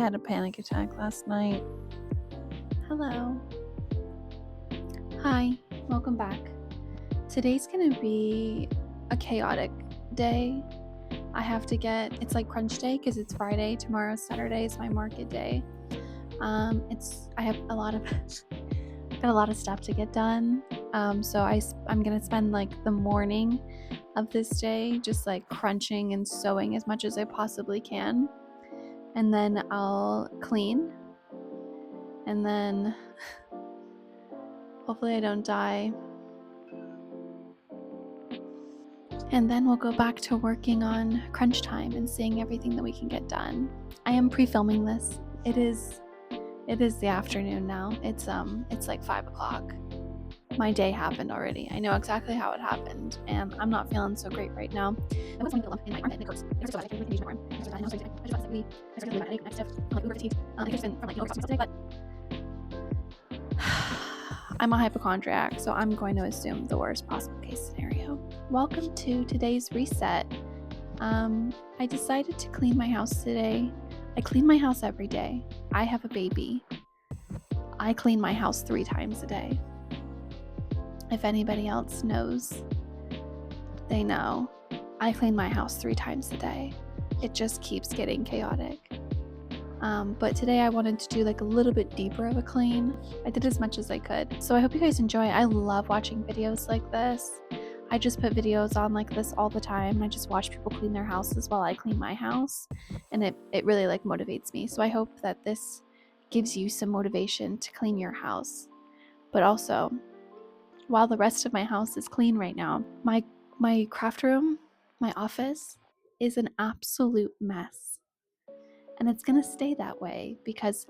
had a panic attack last night. Hello. Hi, welcome back. Today's gonna be a chaotic day. It's like crunch day because it's Friday. Tomorrow's Saturday is my market day. I have a lot of got a lot of stuff to get done. So I'm gonna spend like the morning of this day just like crunching and sewing as much as I possibly can. And then I'll clean. And then hopefully I don't die. And then we'll go back to working on crunch time and seeing everything that we can get done. I am pre-filming this. It is the afternoon now. It's like 5 o'clock. My day happened already. I know exactly how it happened, and I'm not feeling so great right now. I was wanting to lump in my armpit and it hurts. It hurts so bad. I can't even arm. I started to I just got sick. I started to really bad. I stiff. I'm like uber fatigued. I think it's been from like overstressing today, but I'm a hypochondriac, so I'm going to assume the worst possible case scenario. Welcome to today's reset. I decided to clean my house today. I clean my house every day. I have a baby. I clean my house 3 times a day. If anybody else knows, they know. I clean my house 3 times a day. It just keeps getting chaotic. But today I wanted to do like a little bit deeper of a clean. I did as much as I could. So I hope you guys enjoy. I love watching videos like this. I just put videos on like this all the time. I just watch people clean their houses while I clean my house. And it really like motivates me. So I hope that this gives you some motivation to clean your house. But also, while the rest of my house is clean right now, my craft room, my office, is an absolute mess. And it's going to stay that way because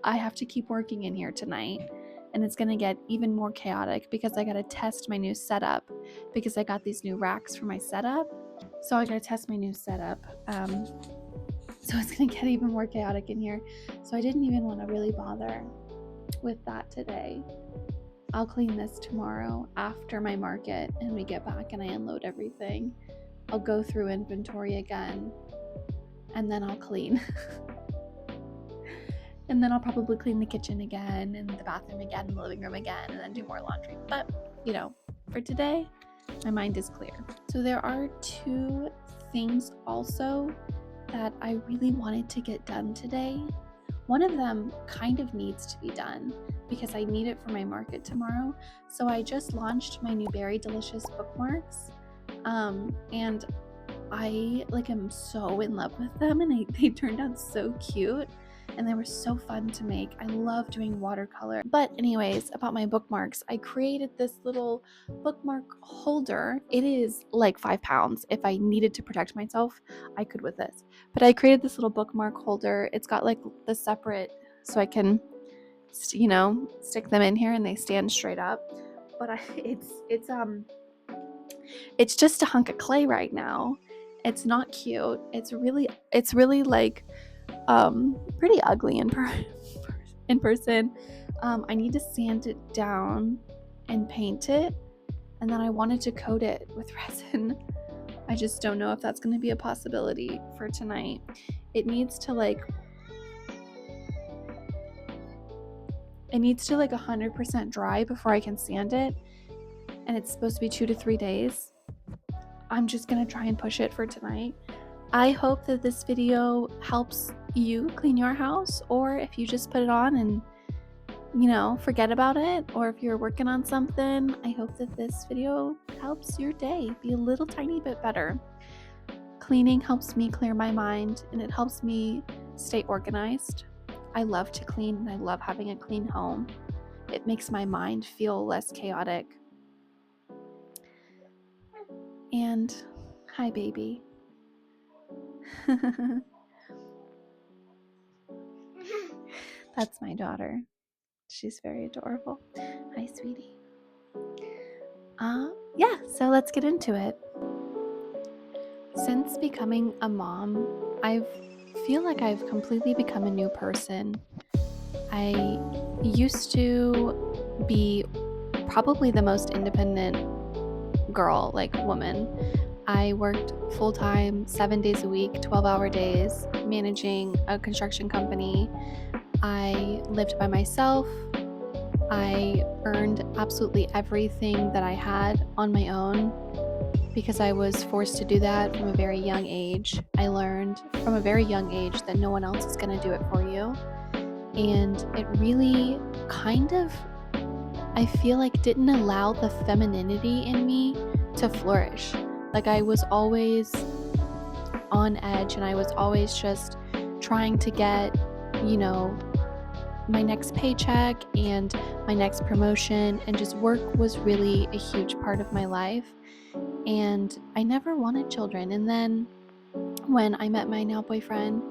I have to keep working in here tonight. And it's going to get even more chaotic because I got to test my new setup because I got these new racks for my setup. So I got to test my new setup. So it's going to get even more chaotic in here. So I didn't even want to really bother with that today. I'll clean this tomorrow after my market and we get back and I unload everything. I'll go through inventory again and then I'll clean. And then I'll probably clean the kitchen again and the bathroom again and the living room again and then do more laundry. But, for today, my mind is clear. So there are 2 things also that I really wanted to get done today. One of them kind of needs to be done because I need it for my market tomorrow. So I just launched my new Berry Delicious bookmarks. And I am so in love with them and they turned out so cute and they were so fun to make. I love doing watercolor. But anyways, about my bookmarks, I created this little bookmark holder. It is like 5 pounds. If I needed to protect myself, I could with this. But I created this little bookmark holder. It's got like the separate, so I can, stick them in here and they stand straight up. But it's just a hunk of clay right now. It's not cute. It's really like pretty ugly in person. I need to sand it down and paint it, and then I wanted to coat it with resin. I just don't know if that's going to be a possibility for tonight. It needs to 100% dry before I can sand it, and it's supposed to be 2 to 3 days. I'm just going to try and push it for tonight. I hope that this video helps you clean your house, or if you just put it on and, forget about it, or if you're working on something, I hope that this video helps your day be a little tiny bit better. Cleaning helps me clear my mind, and it helps me stay organized. I love to clean, and I love having a clean home. It makes my mind feel less chaotic. And hi, baby. That's my daughter. She's very adorable. Hi, sweetie. So let's get into it. Since becoming a mom, I feel like I've completely become a new person. I used to be probably the most independent girl, woman. I worked full-time, 7 days a week, 12-hour days, managing a construction company. I lived by myself. I earned absolutely everything that I had on my own because I was forced to do that from a very young age. I learned from a very young age that no one else is going to do it for you. And it really kind of, I feel like, didn't allow the femininity in me to flourish. Like, I was always on edge and I was always just trying to get, you know, my next paycheck and my next promotion, and just work was really a huge part of my life. And I never wanted children. And then when I met my now boyfriend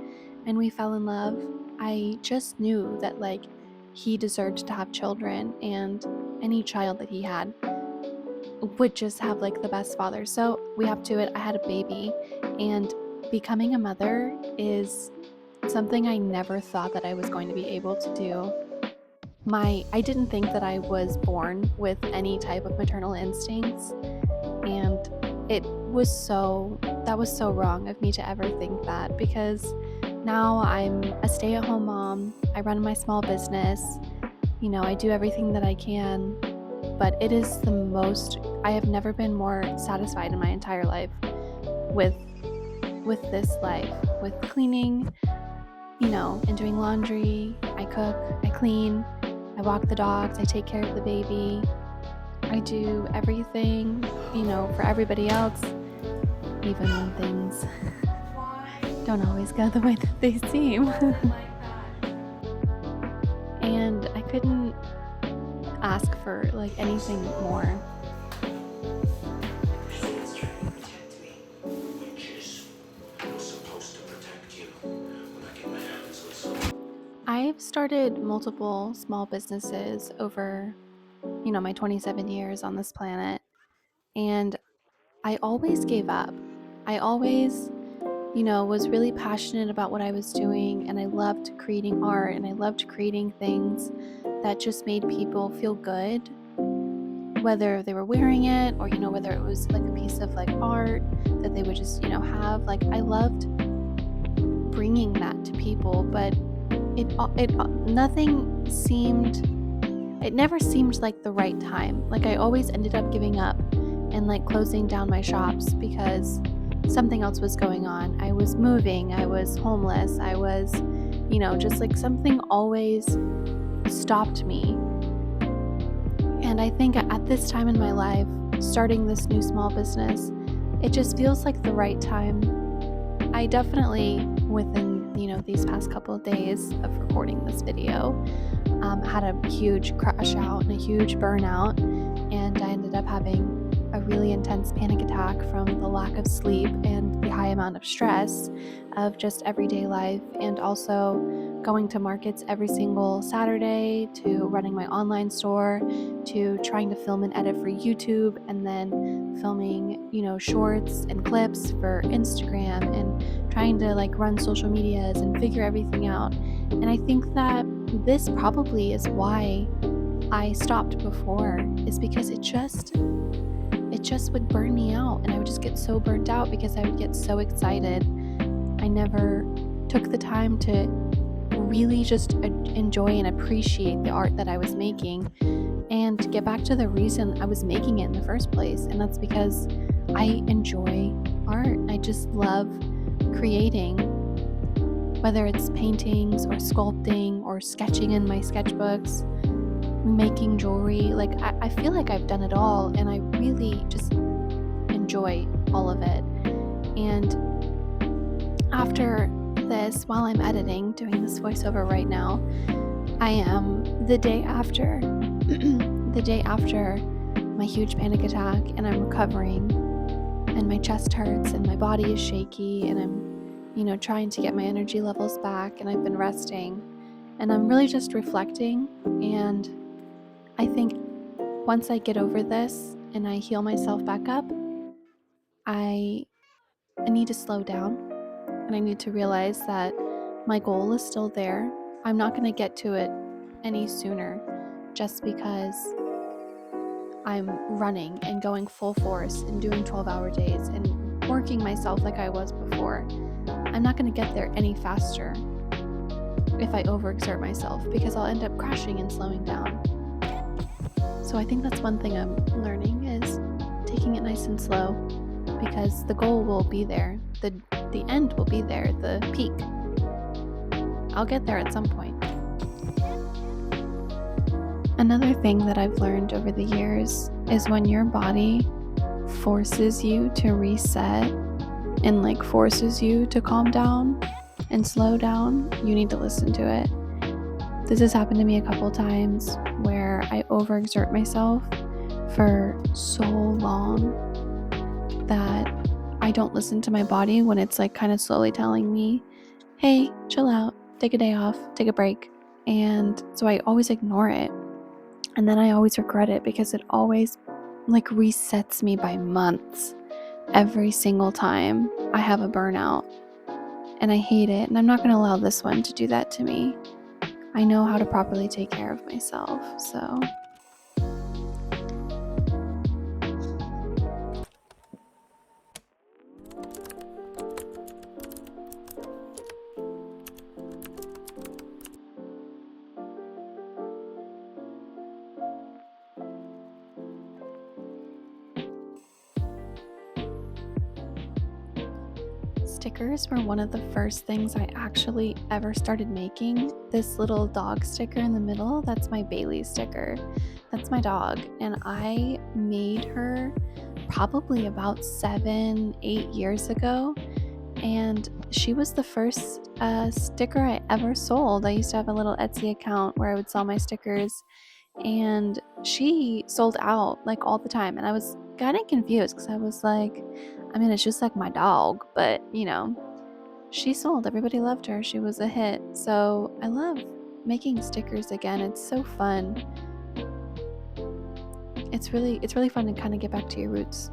and we fell in love, I just knew that like he deserved to have children, and any child that he had would just have like the best father. So we up to it. I had a baby, and becoming a mother is something I never thought that I was going to be able to do. I didn't think that I was born with any type of maternal instincts, and that was so wrong of me to ever think that, because now I'm a stay-at-home mom. I run my small business. I do everything that I can, but it is I have never been more satisfied in my entire life with this life, with cleaning, and doing laundry. I cook, I clean, I walk the dogs, I take care of the baby. I do everything, for everybody else, even when things don't always go the way that they seem. And I couldn't ask for like anything more. I've started multiple small businesses over, my 27 years on this planet, and I always gave up. I always, was really passionate about what I was doing, and I loved creating art, and I loved creating things that just made people feel good, whether they were wearing it or, whether it was like a piece of like art that they would just, have. Like, I loved bringing that to people, but it never seemed like the right time. Like, I always ended up giving up and like closing down my shops because something else was going on. I was moving, I was homeless, I was, just like something always stopped me. And I think at this time in my life, starting this new small business, it just feels like the right time. I definitely, within these past couple of days of recording this video, had a huge crash out and a huge burnout, and I ended up having a really intense panic attack from the lack of sleep and the high amount of stress of just everyday life, and also going to markets every single Saturday, to running my online store, to trying to film and edit for YouTube, and then filming, shorts and clips for Instagram, and trying to like run social medias and figure everything out. And I think that this probably is why I stopped before, is because it just would burn me out, and I would just get so burnt out because I would get so excited. I never took the time to really just enjoy and appreciate the art that I was making, and to get back to the reason I was making it in the first place. And that's because I enjoy art. I just love creating, whether it's paintings or sculpting or sketching in my sketchbooks, making jewelry. Like, I feel like I've done it all, and I really just enjoy all of it. And after this, while I'm editing, doing this voiceover right now, I am the day after my huge panic attack, and I'm recovering, and my chest hurts and my body is shaky, and I'm trying to get my energy levels back, and I've been resting, and I'm really just reflecting. And I think once I get over this and I heal myself back up, I need to slow down, and I need to realize that my goal is still there. I'm not going to get to it any sooner just because I'm running and going full force and doing 12-hour days and working myself like I was before. I'm not going to get there any faster if I overexert myself, because I'll end up crashing and slowing down. So I think that's one thing I'm learning, is taking it nice and slow, because the goal will be there. The end will be there, the peak. I'll get there at some point. Another thing that I've learned over the years is when your body forces you to reset and like forces you to calm down and slow down, you need to listen to it. This has happened to me a couple times where I overexert myself for so long that I don't listen to my body when it's like kind of slowly telling me, hey, chill out, take a day off, take a break. And so I always ignore it. And then I always regret it, because it always like resets me by months every single time I have a burnout. And I hate it. And I'm not going to allow this one to do that to me. I know how to properly take care of myself. So stickers were one of the first things I actually ever started making. This little dog sticker in the middle, that's my Bailey sticker. That's my dog. And I made her probably about 7-8 years ago. And she was the first sticker I ever sold. I used to have a little Etsy account where I would sell my stickers, and she sold out like all the time. And I was kind of confused, because I was like, I mean, it's just like my dog, but she sold. Everybody loved her. She was a hit. So I love making stickers again. It's so fun. It's really fun to kind of get back to your roots.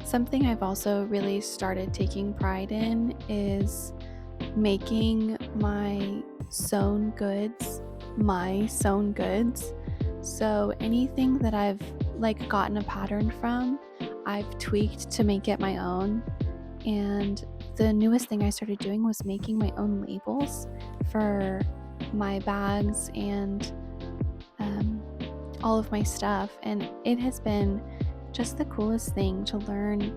Something I've also really started taking pride in is making my sewn goods my sewn goods. So anything that I've like gotten a pattern from, I've tweaked to make it my own. And the newest thing I started doing was making my own labels for my bags and all of my stuff. And it has been just the coolest thing to learn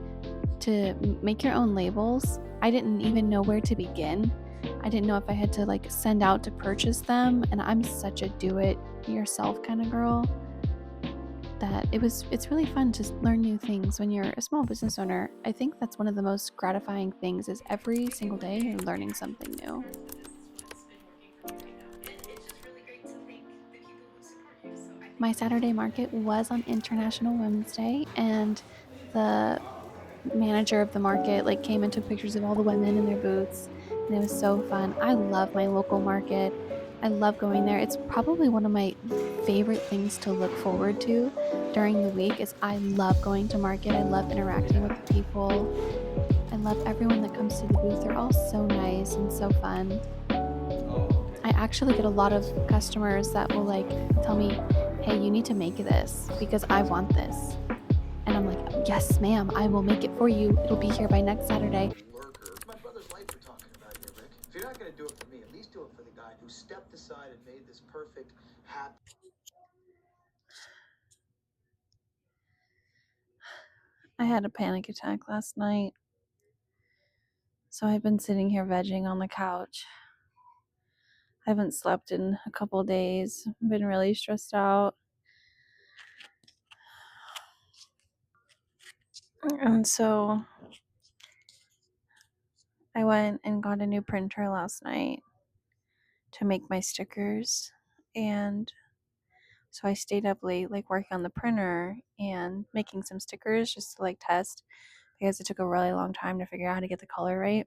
to make your own labels. I didn't even know where to begin. I didn't know if I had to like send out to purchase them, and I'm such a do it yourself kind of girl that it's really fun to learn new things when you're a small business owner. I think that's one of the most gratifying things, is every single day you're learning something new. My Saturday market was on International Women's Day, and the manager of the market like came and took pictures of all the women in their booths, and it was so fun. I love my local market. I love going there. It's probably one of my favorite things to look forward to during the week. Is I love going to market. I love interacting with the people. I love everyone that comes to the booth. They're all so nice and so fun. I actually get a lot of customers that will like tell me, hey, you need to make this because I want this. And I'm like, yes, ma'am, I will make it for you. It'll be here by next Saturday. My brother's life we're talking about here, Rick. If you're not going to do it for me, at least do it for the guy who stepped aside and made this perfect, happy. I had a panic attack last night, so I've been sitting here vegging on the couch. I haven't slept in a couple days. I've been really stressed out. And so I went and got a new printer last night to make my stickers. And so I stayed up late, like working on the printer and making some stickers just to like test, because it took a really long time to figure out how to get the color right.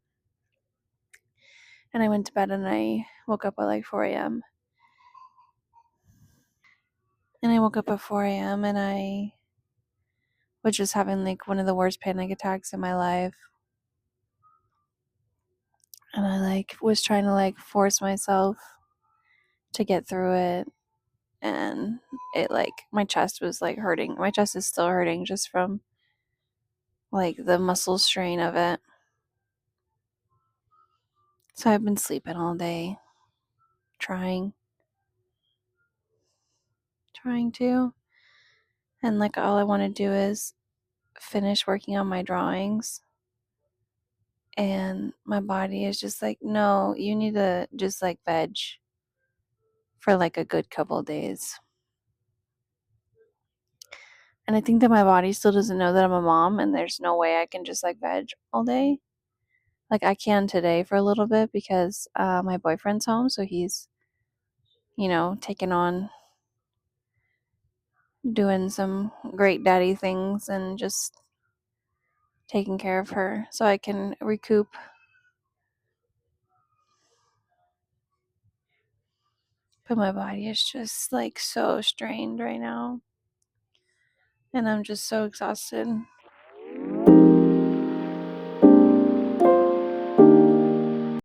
And I went to bed and I woke up at like 4 a.m. And I woke up at 4 a.m. and I was just having like one of the worst panic attacks in my life. And I like was trying to like force myself to get through it, and it like my chest was like hurting. My chest is still hurting just from like the muscle strain of it. So I've been sleeping all day, trying to. And like all I want to do is finish working on my drawings. And my body is just like, no, you need to just like veg for like a good couple of days. And I think that my body still doesn't know that I'm a mom, and there's no way I can just like veg all day. Like I can today for a little bit because my boyfriend's home, so he's, taking on doing some great daddy things and just taking care of her so I can recoup. But my body is just like so strained right now. And I'm just so exhausted